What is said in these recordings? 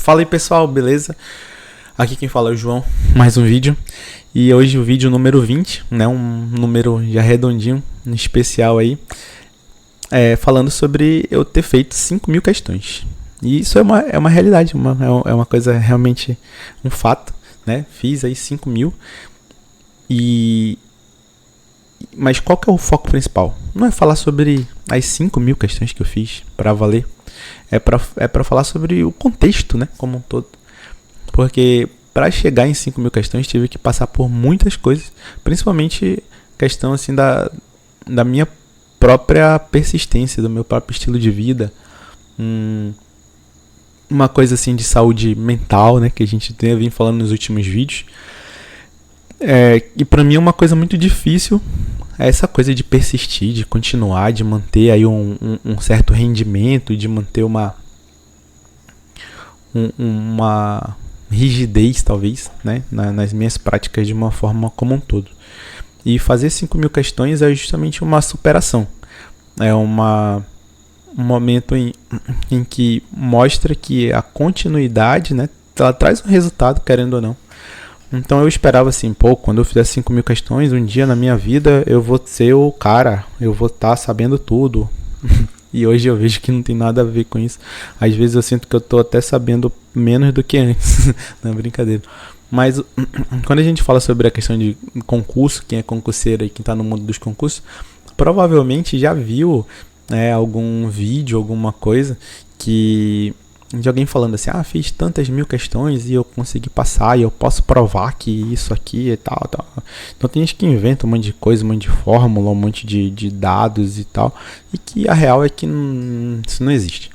Fala aí pessoal, beleza? Aqui quem fala é o João, mais um vídeo. E hoje o vídeo número 20, né? Um número já redondinho, um especial aí. Falando sobre eu ter feito 5.000 questões. E isso é uma realidade, é uma coisa realmente, um fato, né? Fiz aí 5.000. Mas qual que é o foco principal? Não é falar sobre as 5.000 questões que eu fiz para valer. É para falar sobre o contexto, né, como um todo. Porque para chegar em 5.000 questões tive que passar por muitas coisas, principalmente questão assim da minha própria persistência, do meu próprio estilo de vida, uma coisa assim de saúde mental, né, que a gente tem vindo falando nos últimos vídeos. E para mim é uma coisa muito difícil, essa coisa de persistir, de continuar, de manter aí um certo rendimento, de manter uma rigidez, talvez, né, nas minhas práticas de uma forma como um todo. E fazer 5.000 questões é justamente uma superação. É um momento em que mostra que a continuidade, né, ela traz um resultado, querendo ou não. Então eu esperava assim, quando eu fizer 5.000 questões, um dia na minha vida eu vou ser o cara, eu vou estar sabendo tudo. E hoje eu vejo que não tem nada a ver com isso. Às vezes eu sinto que eu estou até sabendo menos do que antes. Não é brincadeira. Mas quando a gente fala sobre a questão de concurso, quem é concurseiro e quem está no mundo dos concursos, provavelmente já viu algum vídeo, alguma coisa de alguém falando assim, fiz tantas 1.000 questões e eu consegui passar e eu posso provar que isso aqui e tal. Então tem gente que inventa um monte de coisa, um monte de fórmula, um monte de dados e tal, e que a real é que isso não existe.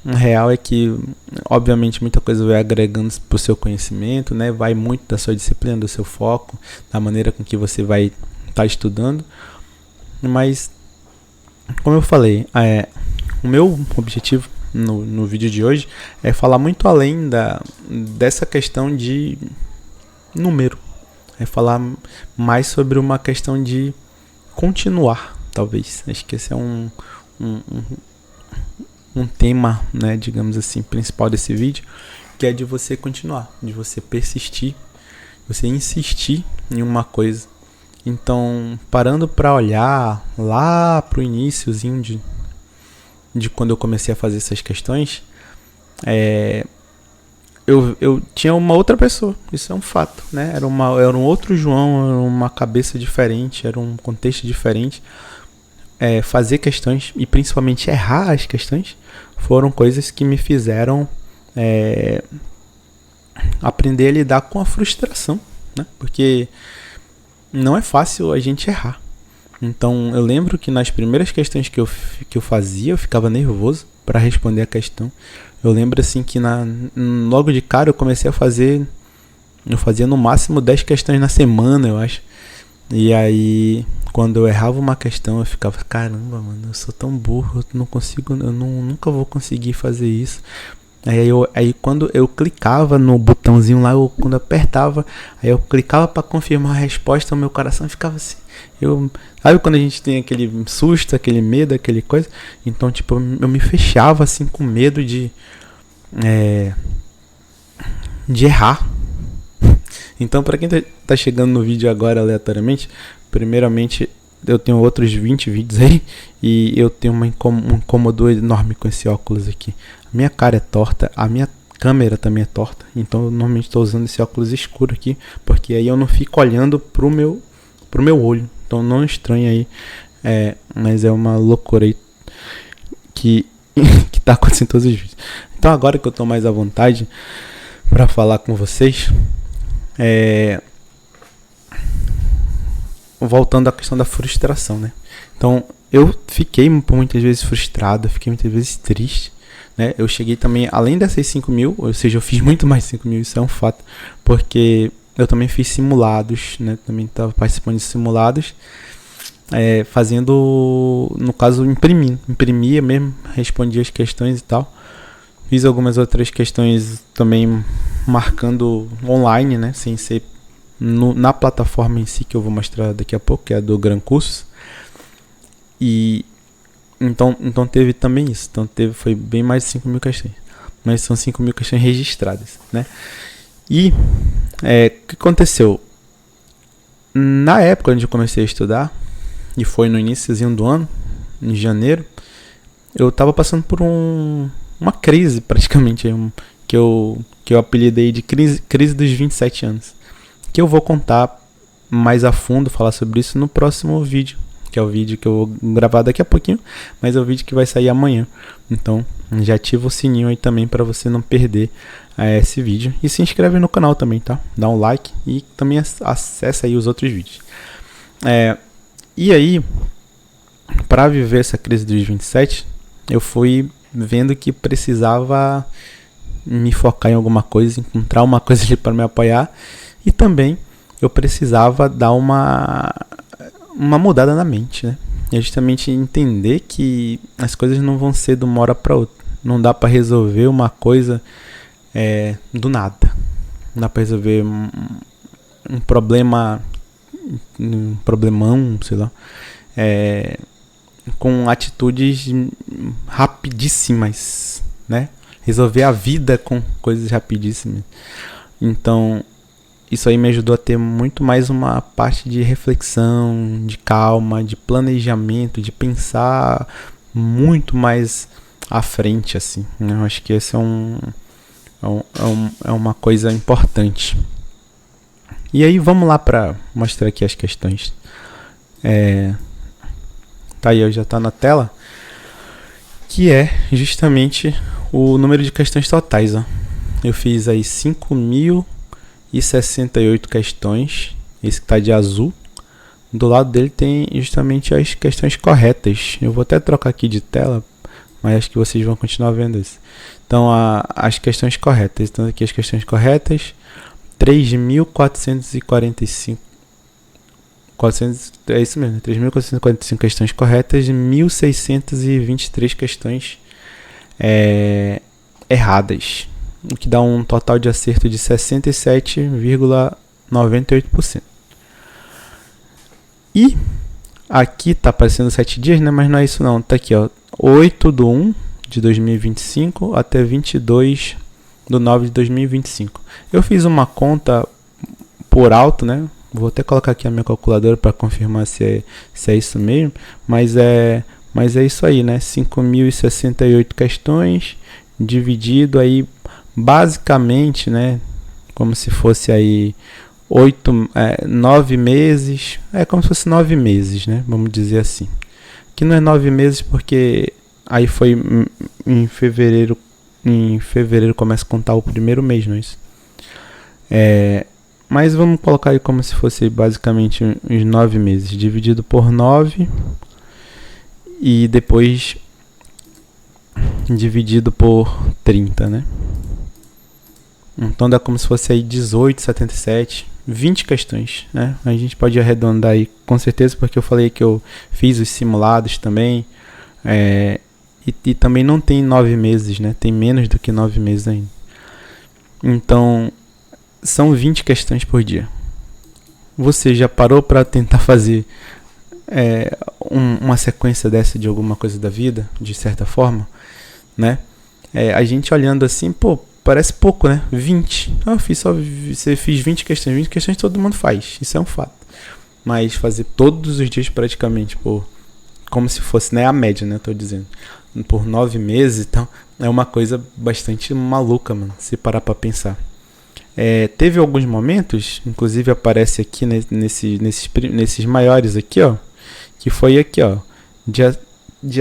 A real é que, obviamente, muita coisa vai agregando para o seu conhecimento, né? Vai muito da sua disciplina, do seu foco, da maneira com que você vai estar estudando. Mas, como eu falei, o meu objetivo no vídeo de hoje é falar muito além dessa questão de número. É falar mais sobre uma questão de continuar, talvez. Acho que esse é um tema, né, digamos assim, principal desse vídeo, que é de você continuar, de você persistir, você insistir em uma coisa. Então, parando para olhar lá pro iniciozinho de quando eu comecei a fazer essas questões, eu tinha uma outra pessoa, isso é um fato, né? Era um outro João, era uma cabeça diferente, era um contexto diferente. Fazer questões e principalmente errar as questões foram coisas que me fizeram aprender a lidar com a frustração, né? Porque não é fácil a gente errar. Então eu lembro que nas primeiras questões que eu fazia, eu ficava nervoso para responder a questão. Eu lembro assim que logo de cara eu comecei a fazer, eu fazia no máximo 10 questões na semana, eu acho. E aí quando eu errava uma questão eu ficava, caramba, mano, eu sou tão burro, eu não consigo, nunca vou conseguir fazer isso. Aí quando eu clicava no botãozinho lá, quando eu apertava, aí eu clicava para confirmar a resposta, o meu coração ficava assim. Sabe quando a gente tem aquele susto, aquele medo, aquele coisa? Então, tipo, eu me fechava assim com medo de errar. Então, para quem tá chegando no vídeo agora aleatoriamente, primeiramente eu tenho outros 20 vídeos aí e eu tenho um incômodo enorme com esse óculos aqui. A minha cara é torta, a minha câmera também é torta, então eu normalmente estou usando esse óculos escuro aqui, porque aí eu não fico olhando pro meu olho, então não estranhe aí, mas é uma loucura aí que tá acontecendo em todos os vídeos. Então agora que eu estou mais à vontade para falar com vocês, voltando à questão da frustração, né? Então eu fiquei muitas vezes frustrado, fiquei muitas vezes triste, né? Eu cheguei também, além dessas 5.000, ou seja, eu fiz muito mais de 5.000, isso é um fato, porque eu também fiz simulados, né? Também estava participando de simulados, fazendo, no caso, imprimia mesmo, respondia as questões e tal. Fiz algumas outras questões também marcando online, né? Sem ser na plataforma em si, que eu vou mostrar daqui a pouco, que é a do Gran Cursos. E então teve também isso. Então foi bem mais de 5.000 questões. mas são 5.000 questões registradas, né? E o que aconteceu? Na época onde eu comecei a estudar, e foi no iníciozinho do ano, em janeiro, eu estava passando por uma crise, praticamente, que eu apelidei de crise dos 27 anos. Que eu vou contar mais a fundo, falar sobre isso no próximo vídeo, que é o vídeo que eu vou gravar daqui a pouquinho, mas é o vídeo que vai sair amanhã. Então, já ativa o sininho aí também para você não perder esse vídeo. E se inscreve no canal também, tá? Dá um like e também acessa aí os outros vídeos. E aí, para viver essa crise dos 27, eu fui vendo que precisava me focar em alguma coisa, encontrar uma coisa ali para me apoiar, e também eu precisava dar uma mudada na mente, né? E justamente entender que as coisas não vão ser de uma hora para outra. Não dá para resolver uma coisa do nada. Não dá para resolver um problemão, sei lá, com atitudes rapidíssimas, né? Resolver a vida com coisas rapidíssimas. Então, isso aí me ajudou a ter muito mais uma parte de reflexão, de calma, de planejamento, de pensar muito mais à frente, assim. Eu acho que esse é uma coisa importante. E aí, vamos lá para mostrar aqui as questões. Tá aí, já está na tela. Que é justamente o número de questões totais, ó. Eu fiz aí 5.068 questões. Esse que está de azul. Do lado dele tem justamente as questões corretas. Eu vou até trocar aqui de tela, mas acho que vocês vão continuar vendo isso. Então, as questões corretas. Então, aqui as questões corretas. 3.445. É isso mesmo, 3.445 questões corretas e 1.623 questões erradas, o que dá um total de acerto de 67,98%. E aqui tá aparecendo 7 dias, né? Mas não é isso não, tá aqui, ó, 8/1 de 2025 até 22/9 de 2025. Eu fiz uma conta por alto, né? Vou até colocar aqui a minha calculadora para confirmar se é isso mesmo, mas é isso aí, né? 5.068 questões dividido aí basicamente, né? Como se fosse aí 9 meses, como se fosse 9 meses, né? Vamos dizer assim. Que não é 9 meses porque aí foi em fevereiro. Em fevereiro começa a contar o primeiro mês, não é isso? Mas vamos colocar aí como se fosse basicamente uns 9 meses, dividido por 9 e depois dividido por 30, né? Então dá como se fosse aí 18, 77, 20 questões, né? A gente pode arredondar aí com certeza, porque eu falei que eu fiz os simulados também, e também não tem 9 meses, né? Tem menos do que 9 meses ainda. Então, são 20 questões por dia. Você já parou para tentar fazer uma sequência dessa de alguma coisa da vida, de certa forma, né? A gente olhando assim, pô, parece pouco, né? 20. Você fez 20 questões. 20 questões todo mundo faz, isso é um fato. Mas fazer todos os dias praticamente, pô, como se fosse, né, a média, né? Tô dizendo. Por 9 meses, então, é uma coisa bastante maluca, mano, se parar pra pensar. Teve alguns momentos, inclusive aparece aqui nesses maiores aqui, ó, que foi aqui, ó, dia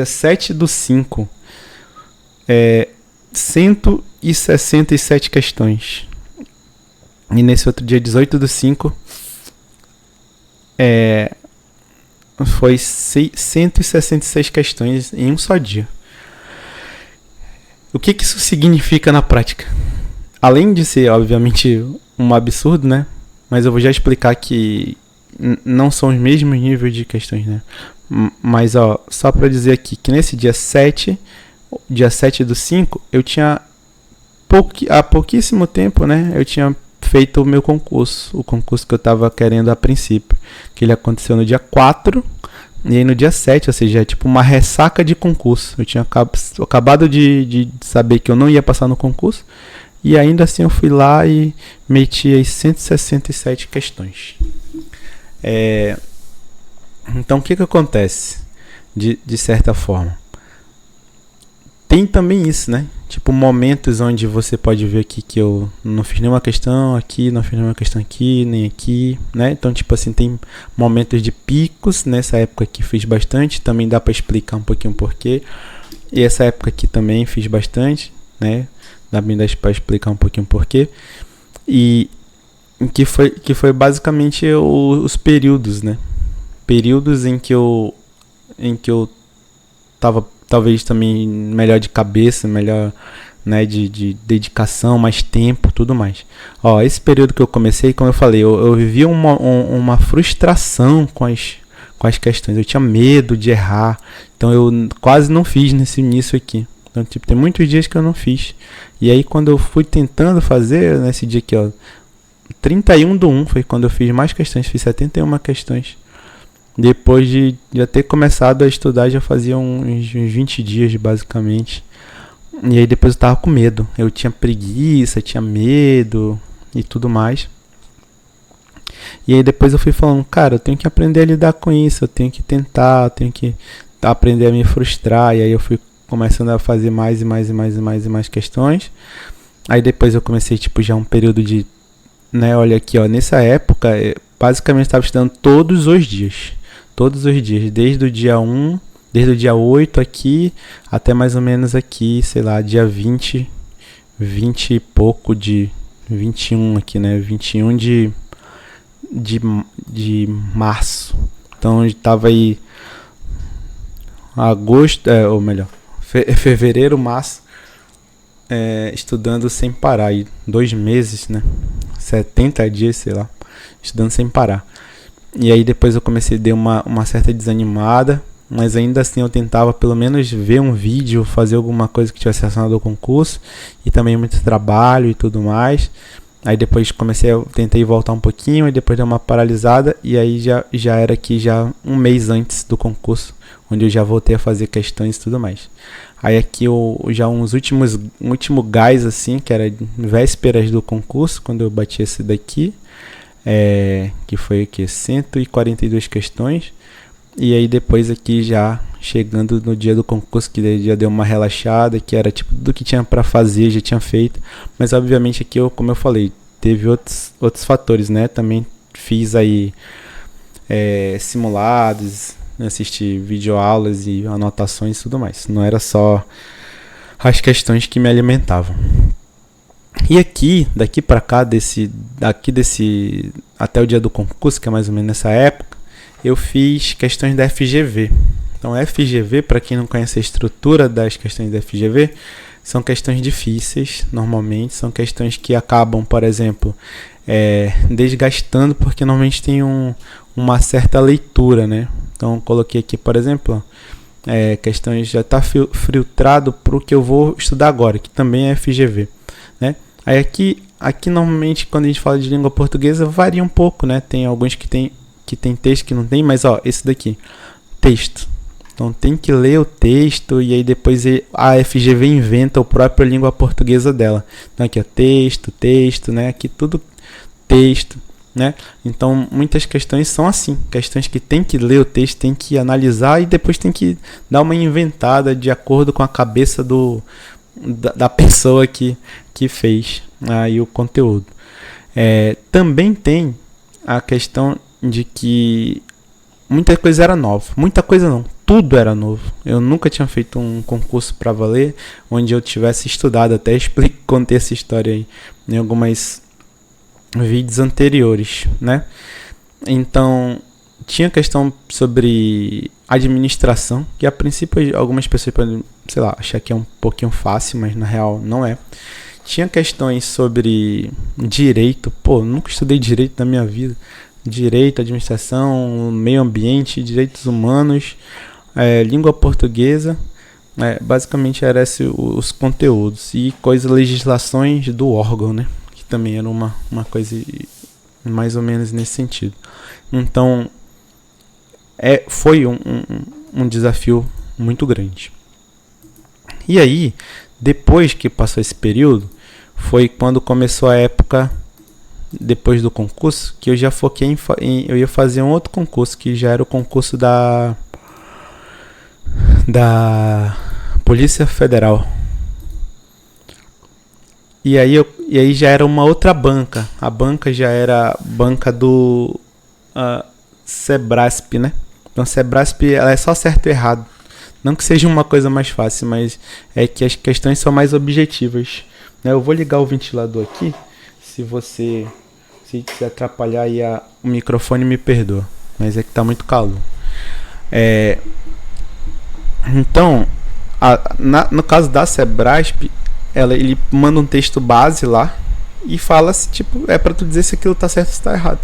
7/5, 167 questões. E nesse outro dia, 18/5, foi 166 questões em um só dia. O que isso significa na prática? Além de ser, obviamente, um absurdo, né? Mas eu vou já explicar que não são os mesmos níveis de questões, né? Mas, ó, só para dizer aqui que nesse dia 7/5, eu tinha há pouquíssimo tempo, né? Eu tinha feito o meu concurso, o concurso que eu estava querendo a princípio, que ele aconteceu no dia 4 E aí no dia 7, ou seja, é tipo uma ressaca de concurso. Eu tinha acabado de saber que eu não ia passar no concurso. E ainda assim eu fui lá e meti as 167 questões. Então o que acontece? De certa forma. Tem também isso, né? Tipo, momentos onde você pode ver aqui que eu não fiz nenhuma questão aqui, não fiz nenhuma questão aqui, nem aqui, né? Então, tipo assim, tem momentos de picos. Nessa época aqui fiz bastante, também dá para explicar um pouquinho o porquê. E essa época aqui também fiz bastante, né? Dá para explicar um pouquinho o porquê. E que foi basicamente os períodos, né? Períodos em que eu tava talvez também melhor de cabeça, melhor, né, de dedicação, mais tempo, tudo mais. Ó, esse período que eu comecei, como eu falei, eu vivi uma frustração com as questões. Eu tinha medo de errar, então eu quase não fiz nesse início aqui. Então, tipo, tem muitos dias que eu não fiz. E aí, quando eu fui tentando fazer, nesse dia aqui, ó, 31/1 foi quando eu fiz mais questões, fiz 71 questões. Depois de já ter começado a estudar, já fazia uns 20 dias, basicamente. E aí depois eu tava com medo. Eu tinha preguiça, tinha medo e tudo mais. E aí depois eu fui falando, cara, eu tenho que aprender a lidar com isso, eu tenho que tentar, eu tenho que aprender a me frustrar. E aí eu fui começando a fazer mais e mais questões. Aí depois eu comecei, tipo, já um período de, né, olha aqui, ó, nessa época, basicamente estava estudando todos os dias, desde o dia 1, desde o dia 8 aqui, até mais ou menos aqui, sei lá, dia 20 e pouco de 21 aqui, né, 21 de março. Então eu tava aí agosto, ou melhor, fevereiro, março, estudando sem parar, aí 2 meses, né, 70 dias, sei lá, estudando sem parar. E aí depois eu comecei a dar uma certa desanimada, mas ainda assim eu tentava pelo menos ver um vídeo, fazer alguma coisa que tivesse relacionado ao concurso, e também muito trabalho e tudo mais. Aí depois tentei voltar um pouquinho, e depois deu uma paralisada, e aí já era aqui já um mês antes do concurso, onde eu já voltei a fazer questões e tudo mais. Aí aqui já um último gás assim, que era vésperas do concurso, quando eu bati esse daqui, que foi aqui 142 questões. E aí depois aqui já chegando no dia do concurso, que daí já deu uma relaxada, que era tipo tudo que tinha para fazer, já tinha feito. Mas obviamente aqui, como eu falei, teve outros fatores, né? Também fiz aí simulados, assisti videoaulas e anotações e tudo mais. Não era só as questões que me alimentavam. E aqui, daqui para cá, até o dia do concurso, que é mais ou menos nessa época, eu fiz questões da FGV. Então, FGV, para quem não conhece a estrutura das questões da FGV, são questões difíceis, normalmente. São questões que acabam, por exemplo, desgastando, porque normalmente tem uma certa leitura, né? Então, coloquei aqui, por exemplo, questões já está filtrado para o que eu vou estudar agora, que também é FGV, né? Aí aqui normalmente, quando a gente fala de língua portuguesa, varia um pouco, né? Tem alguns que tem texto, que não tem, mas ó, esse daqui, texto. Então tem que ler o texto, e aí depois a FGV inventa a própria língua portuguesa dela. Então aqui, ó, texto, né? Aqui tudo texto, né? Então muitas questões são assim, questões que tem que ler o texto, tem que analisar e depois tem que dar uma inventada de acordo com a cabeça da pessoa que fez aí o conteúdo. Também tem a questão de que muita coisa era nova. Muita coisa não, tudo era novo. Eu nunca tinha feito um concurso para valer, onde eu tivesse estudado. Até contei essa história aí em algumas vídeos anteriores, né? Então, tinha questão sobre administração, que a princípio algumas pessoas podem, sei lá, achar que é um pouquinho fácil, mas na real não é. Tinha questões sobre direito. Pô, nunca estudei direito na minha vida. Direito, administração, meio ambiente, direitos humanos, língua portuguesa. Basicamente eram esses os conteúdos. E legislações do órgão, né? Que também era uma coisa mais ou menos nesse sentido. Então, foi um desafio muito grande. E aí, depois que passou esse período, foi quando começou a época, depois do concurso, que eu já foquei eu ia fazer um outro concurso, que já era o concurso da Polícia Federal. E aí já era uma outra banca. A banca já era a banca do Sebrasp, né? Então, Sebrasp, ela é só certo e errado. Não que seja uma coisa mais fácil, mas é que as questões são mais objetivas. Eu vou ligar o ventilador aqui. Se atrapalhar aí o microfone, me perdoa. Mas é que tá muito calor. Então, no caso da Sebrasp, ele manda um texto base lá e fala se, tipo, é pra tu dizer se aquilo tá certo ou se tá errado.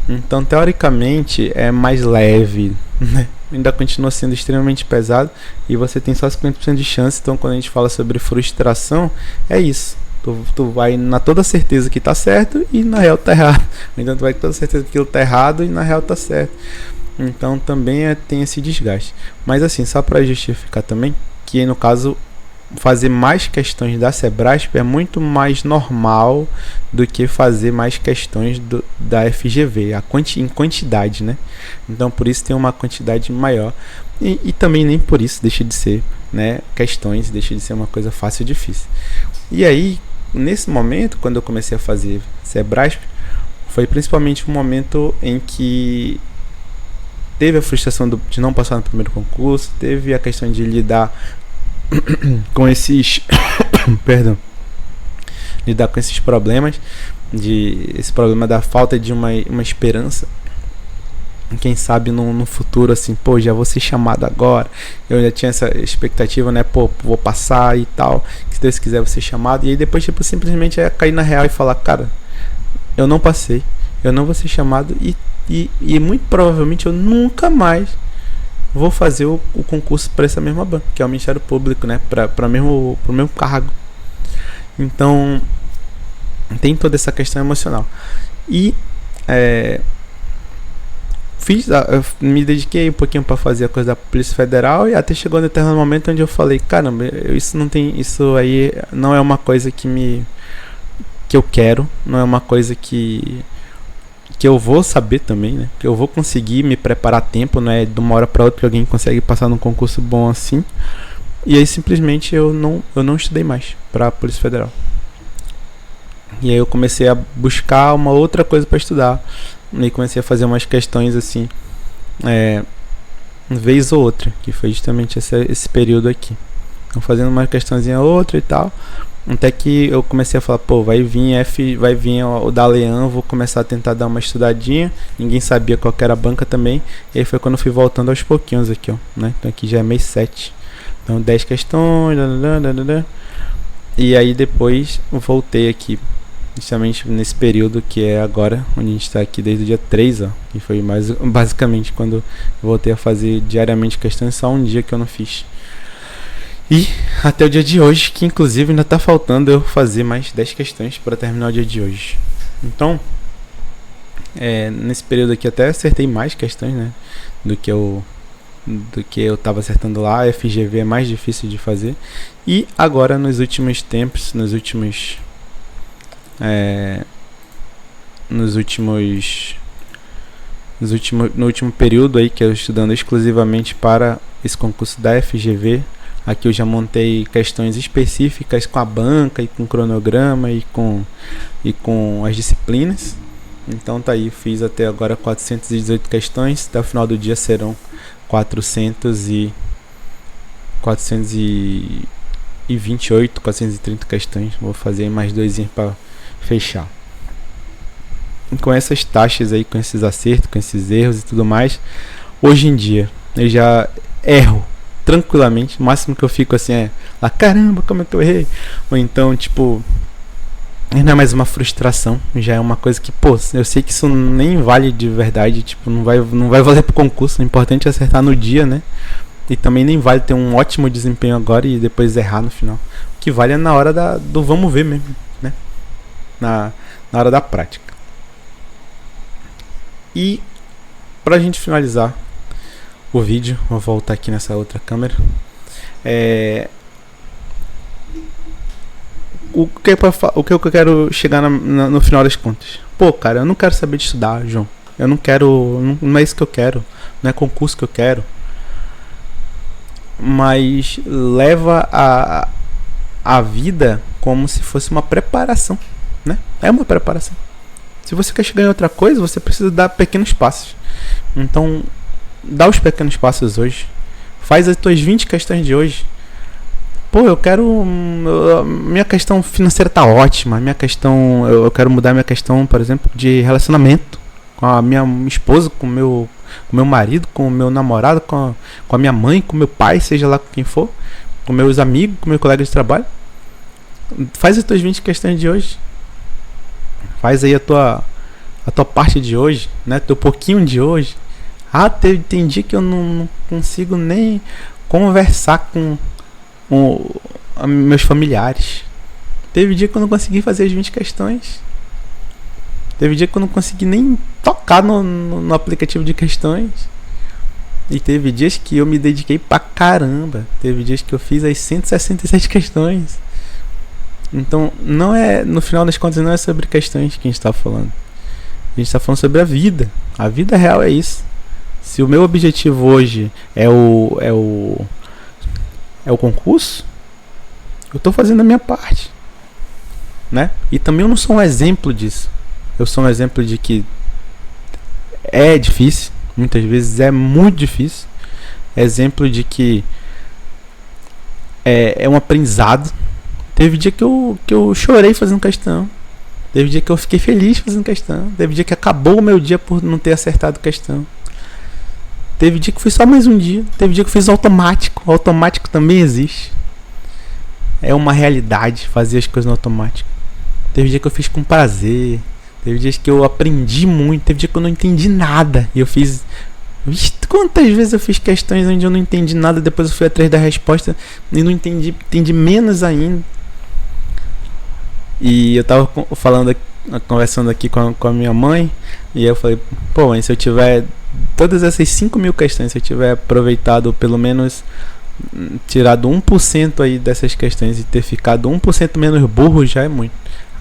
Então, teoricamente, é mais leve, né? Ainda continua sendo extremamente pesado e você tem só 50% de chance. Então, quando a gente fala sobre frustração, é isso. Tu vai na toda certeza que tá certo e na real tá errado. Então, tu vai com toda certeza que aquilo tá errado e na real tá certo. Então, também tem esse desgaste. Mas, assim, só para justificar também, que no caso, fazer mais questões da Sebrasp é muito mais normal do que fazer mais questões da FGV, em quantidade, né? Então, por isso tem uma quantidade maior. E também nem por isso deixa de ser, né, questões, deixa de ser uma coisa fácil e difícil. E aí, nesse momento, quando eu comecei a fazer Sebrasp, foi principalmente um momento em que teve a frustração de não passar no primeiro concurso, teve a questão de lidar com esses lidar com esses problemas, esse problema da falta de uma esperança. Quem sabe no futuro, assim, pô, já vou ser chamado agora. Eu já tinha essa expectativa, né? Pô, vou passar e tal, que se Deus quiser vou ser chamado. E aí depois, tipo, simplesmente é cair na real e falar, cara, eu não passei, eu não vou ser chamado e muito provavelmente eu nunca mais vou fazer o concurso para essa mesma banca, que é o Ministério Público, né? Pro mesmo cargo. Então, tem toda essa questão emocional. E eu me dediquei um pouquinho para fazer a coisa da Polícia Federal e até chegou um determinado momento onde eu falei, caramba, isso aí não é uma coisa que eu quero, não é uma coisa que eu vou saber também, né? Que eu vou conseguir me preparar a tempo, não é de uma hora para outra que alguém consegue passar num concurso bom assim. E aí simplesmente eu não estudei mais para a Polícia Federal. E aí eu comecei a buscar uma outra coisa para estudar. E comecei a fazer umas questões assim, vez ou outra, que foi justamente esse período aqui. Então fazendo uma questãozinha outra e tal. Até que eu comecei a falar, pô, vai vir o da Leão, vou começar a tentar dar uma estudadinha. Ninguém sabia qual que era a banca também. E aí foi quando eu fui voltando aos pouquinhos aqui, ó, né? Então aqui já é mês 7. Então 10 questões, e aí depois eu voltei aqui, justamente nesse período que é agora, onde a gente está aqui desde o dia 3, ó. E foi basicamente quando eu voltei a fazer diariamente questões, só um dia que eu não fiz. E até o dia de hoje, que inclusive ainda está faltando eu fazer mais 10 questões para terminar o dia de hoje. Então, nesse período aqui até acertei mais questões, né, do que eu estava acertando lá. A FGV é mais difícil de fazer. E agora nos últimos tempos, no último período aí que eu estudando exclusivamente para esse concurso da FGV, aqui eu já montei questões específicas com a banca e com o cronograma e com as disciplinas. Então tá aí, fiz até agora 418 questões. Até o final do dia serão 428, 430 questões. Vou fazer mais 2 para fechar. E com essas taxas aí, com esses acertos, com esses erros e tudo mais, hoje em dia eu já erro tranquilamente. O máximo que eu fico assim é lá, caramba, como é que eu errei? Ou então, tipo, não é mais uma frustração, já é uma coisa que, pô, eu sei que isso nem vale de verdade, tipo, não vai valer pro concurso. O importante é acertar no dia, né? E também nem vale ter um ótimo desempenho agora e depois errar no final. O que vale é na hora do vamos ver mesmo, né? Na hora da prática. E pra gente finalizar, o vídeo. Vou voltar aqui nessa outra câmera. O que eu quero chegar no final das contas? Pô, cara, eu não quero saber de estudar, João. Eu não quero. Não é isso que eu quero. Não é concurso que eu quero. Mas leva a vida como se fosse uma preparação, né? É uma preparação. Se você quer chegar em outra coisa, você precisa dar pequenos passos. Então, dá os pequenos passos hoje. Faz as tuas 20 questões de hoje. Pô, eu quero... Minha questão financeira tá ótima. Eu quero mudar minha questão, por exemplo, de relacionamento. Com a minha esposa, com o meu marido, com o meu namorado, com a minha mãe, com o meu pai, seja lá com quem for. Com meus amigos, com meu colega de trabalho. Faz as tuas 20 questões de hoje. Faz aí a tua parte de hoje, né? Teu pouquinho de hoje. Tem dia que eu não consigo nem conversar com meus familiares. Teve dia que eu não consegui fazer as 20 questões. Teve dia que eu não consegui nem tocar no aplicativo de questões. E teve dias que eu me dediquei pra caramba. Teve dias que eu fiz as 167 questões. Então, no final das contas, não é sobre questões que a gente está falando. A gente está falando sobre a vida. A vida real é isso. Se o meu objetivo hoje é o concurso, eu estou fazendo a minha parte, né? E também eu não sou um exemplo disso. Eu sou um exemplo de que é difícil. Muitas vezes é muito difícil. Exemplo de que é um aprendizado. Teve dia que eu chorei fazendo questão. Teve dia que eu fiquei feliz fazendo questão. Teve dia que acabou o meu dia por não ter acertado questão. Teve dia que foi só mais um dia. Teve dia que eu fiz automático. O automático também existe. É uma realidade fazer as coisas no automático. Teve dia que eu fiz com prazer. Teve dias que eu aprendi muito. Teve dia que eu não entendi nada. E eu fiz... Quantas vezes eu fiz questões onde eu não entendi nada. Depois eu fui atrás da resposta e não entendi menos ainda. E eu tava conversando aqui com a minha mãe. E eu falei, pô, mãe, se eu tiver todas essas 5.000 questões, se eu tiver aproveitado pelo menos, tirado 1% aí dessas questões e ter ficado 1% menos burro, já é muito.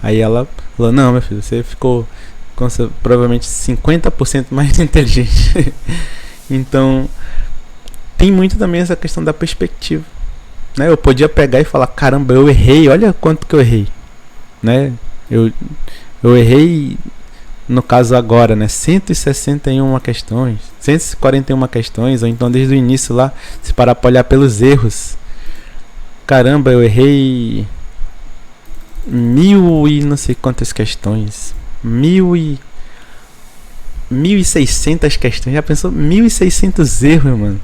Aí ela falou, não, meu filho, você ficou provavelmente 50% mais inteligente. Então, tem muito também essa questão da perspectiva, né? Eu podia pegar e falar, caramba, eu errei, olha quanto que eu errei, né? Eu errei, no caso agora, né? 161 questões, 141 questões, ou então desde o início lá, se parar para olhar pelos erros, caramba, eu errei 1.000 e não sei quantas questões, 1.600 questões. Já pensou? 1.600 erros, mano.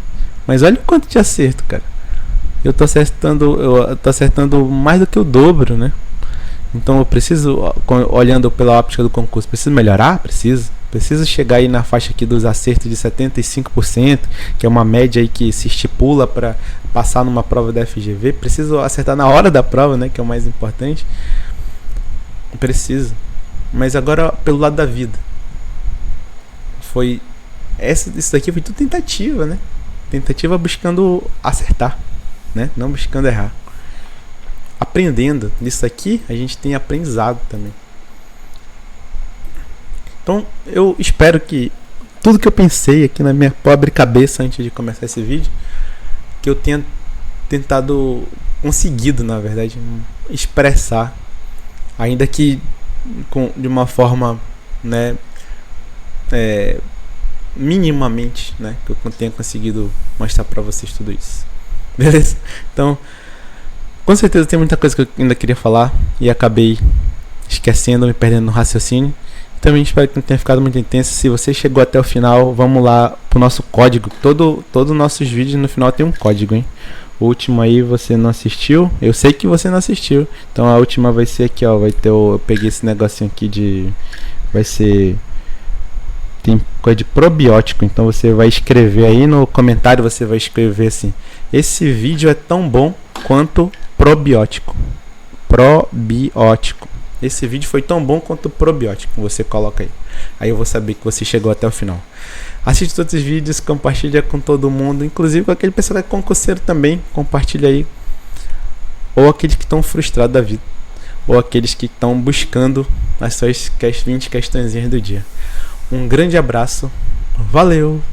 Mas olha o quanto de acerto, cara. Eu tô acertando mais do que o dobro, né? Então eu preciso, olhando pela óptica do concurso, preciso melhorar? Preciso chegar aí na faixa aqui dos acertos de 75%, que é uma média aí que se estipula para passar numa prova da FGV. Preciso acertar na hora da prova, né, que é o mais importante. Preciso. Mas agora pelo lado da vida. Isso daqui foi tudo tentativa, né? Tentativa buscando acertar, né? Não buscando errar. Aprendendo nisso aqui, a gente tem aprendizado também. Então, eu espero que tudo que eu pensei aqui na minha pobre cabeça antes de começar esse vídeo, que eu tenha conseguido, na verdade, expressar, ainda que de uma forma, né, minimamente, né, que eu tenha conseguido mostrar pra vocês tudo isso. Beleza? Então, com certeza tem muita coisa que eu ainda queria falar e acabei esquecendo, me perdendo no raciocínio. Também espero que não tenha ficado muito intenso. Se você chegou até o final, vamos lá pro nosso código. Todos nossos vídeos no final tem um código, hein? O último aí você não assistiu. Eu sei que você não assistiu. Então a última vai ser aqui, ó. Vai ter eu peguei esse negocinho aqui de... Vai ser... Tem coisa de probiótico. Então você vai escrever aí no comentário. Você vai escrever assim: esse vídeo é tão bom quanto probiótico. Probiótico. Esse vídeo foi tão bom quanto probiótico. Você coloca aí. Aí eu vou saber que você chegou até o final. Assiste todos os vídeos, compartilha com todo mundo, inclusive com aquele pessoal que é concurseiro também, compartilha aí. Ou aqueles que estão frustrados da vida, ou aqueles que estão buscando as suas 20 questõezinhas do dia. Um grande abraço, valeu!